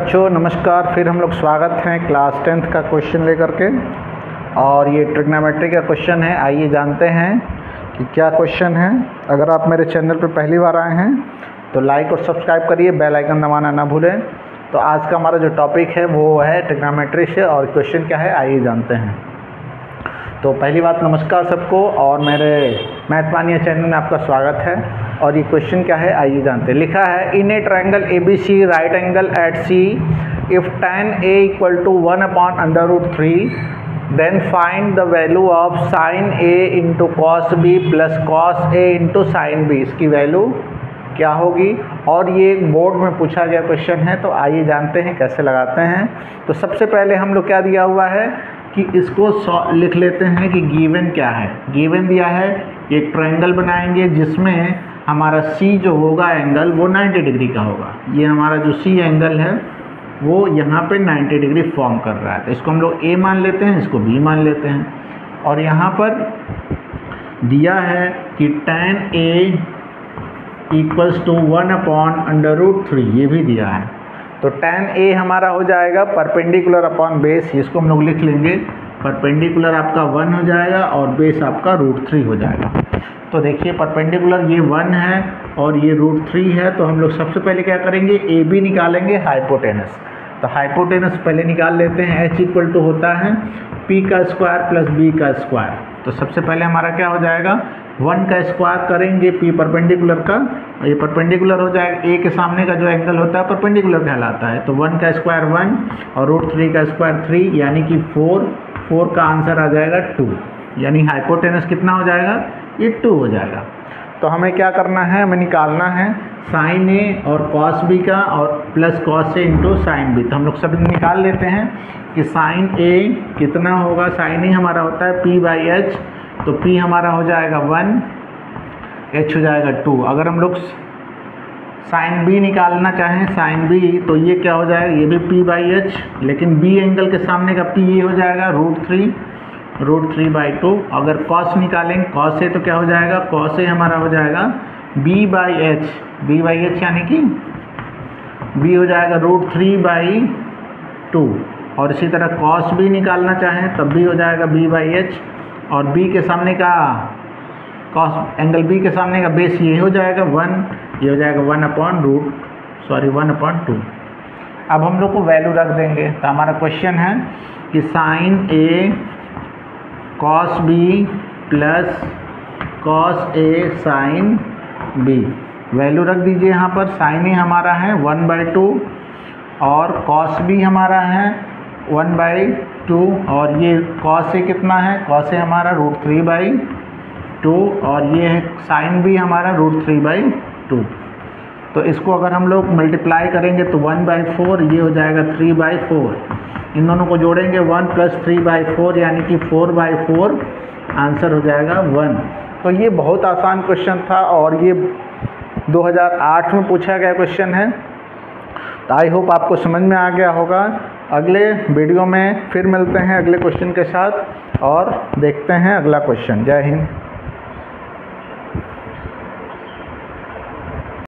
बच्चों नमस्कार। फिर हम लोग स्वागत हैं क्लास 10th का क्वेश्चन लेकर के। और ये ट्रिग्नोमेट्री का क्वेश्चन है। आइए जानते हैं कि क्या क्वेश्चन है। अगर आप मेरे चैनल पर पहली बार आए हैं तो लाइक और सब्सक्राइब करिए, बेल आइकन दबाना ना भूलें। तो आज का हमारा जो टॉपिक है वो है ट्रिग्नोमेट्री से, और क्वेश्चन क्या है आइए जानते हैं। तो पहली बात नमस्कार सबको, और मेरे मैथ मानिया चैनल में आपका स्वागत है। और ये क्वेश्चन क्या है आइए जानते हैं। लिखा है in a triangle ABC right angle at C if tan A equal to 1/√3 then find the value of sin A into cos B plus cos A into sin B। इसकी वैल्यू क्या होगी। और ये बोर्ड में पूछा गया question है, तो आइए जानते हैं कैसे लगाते हैं। तो सबसे पहले हम लोग क्या दिया हुआ है कि इसको लिख लेते हैं कि गिवन क्या है। गिवन दिया है एक ट्रायंगल बनाएंगे जिसमें हमारा C जो होगा एंगल वो 90 डिग्री का होगा। ये हमारा जो C एंगल है वो यहाँ पे 90 डिग्री फॉर्म कर रहा है, तो इसको हम लोग A मान लेते हैं, इसको B मान लेते हैं। और यहाँ पर दिया है कि tan A इक्वल्स टू 1/√3, ये भी दिया है। तो tan A हमारा हो जाएगा परपेंडिकुलर अपॉन बेस, इसको हम लोग लिख लेंगे। परपेंडिकुलर आपका 1 हो जाएगा और बेस आपका √3 हो जाएगा। तो देखिए परपेंडिकुलर ये 1 है और ये √3 है, तो हम लोग सबसे पहले क्या करेंगे AB निकालेंगे हाइपोटेनस। तो हाइपोटेनस पहले निकाल लेते हैं। H इक्वल टू होता है P का स्क्वायर प्लस B का स्क्वायर। तो सबसे पहले हमारा क्या हो जाएगा 1 का स्क्वायर करेंगे P परपेंडिकुलर का, ये परपेंडिकुलर हो जाएगा। A के सामने का जो एंगल होता है परपेंडिकुलर कहलाता है। तो 1 का स्क्वायर 1 और √3 का स्क्वायर 3 यानी कि 4 का आंसर आ जाएगा 2, यानी हाइपोटेनस कितना हो जाएगा ये 2 हो जाएगा। तो हमें क्या करना है, हमें निकालना है sin A और cos B का और plus cos A into sin B। तो हम लोग सब निकाल लेते हैं कि sin A कितना होगा। sin A हमारा होता है P/H, तो P हमारा हो जाएगा 1, H हो जाएगा 2। अगर हम लोग sin B निकालना चाहें sin B, तो ये क्या हो जाएगा, ये भी P/H, लेकिन B एंगल के सामने का P ये हो जाएगा √3/2। अगर cos निकालेंगे cos A, तो क्या हो जाएगा cos A हमारा हो जाएगा B/H यानी कि B हो जाएगा √3/2। और इसी तरह cos B निकालना चाहें तब भी हो जाएगा B/H, और B के सामने का cos एंगल B के सामने का बेस ये हो जाएगा 1, ये हो जाएगा 1/2। अब हम लोग को वैल्यू रख देंगे। तो हमारा क्वेश्चन है कि sin A cos B plus cos A sin B, value रख दीजिए यहाँ पर। sin A हमारा है 1/2 और cos B हमारा है 1/2, और ये cos A कितना है, cos A हमारा √3/2 और ये है sin B हमारा √3/2। तो इसको अगर हम लोग मल्टीप्लाई करेंगे तो 1/4, ये हो जाएगा 3/4। इन दोनों को जोड़ेंगे 1 प्लस 3/4 यानी कि 4/4, आंसर हो जाएगा 1। तो ये बहुत आसान क्वेश्चन था और ये 2008 में पूछा गया क्वेश्चन है। तो आई होप आपको समझ में आ गया होगा। अगले वीडियो में फिर मिलते हैं अगले क्वेश्चन के साथ और देखते हैं अगला क्वेश्चन। जय हिंद।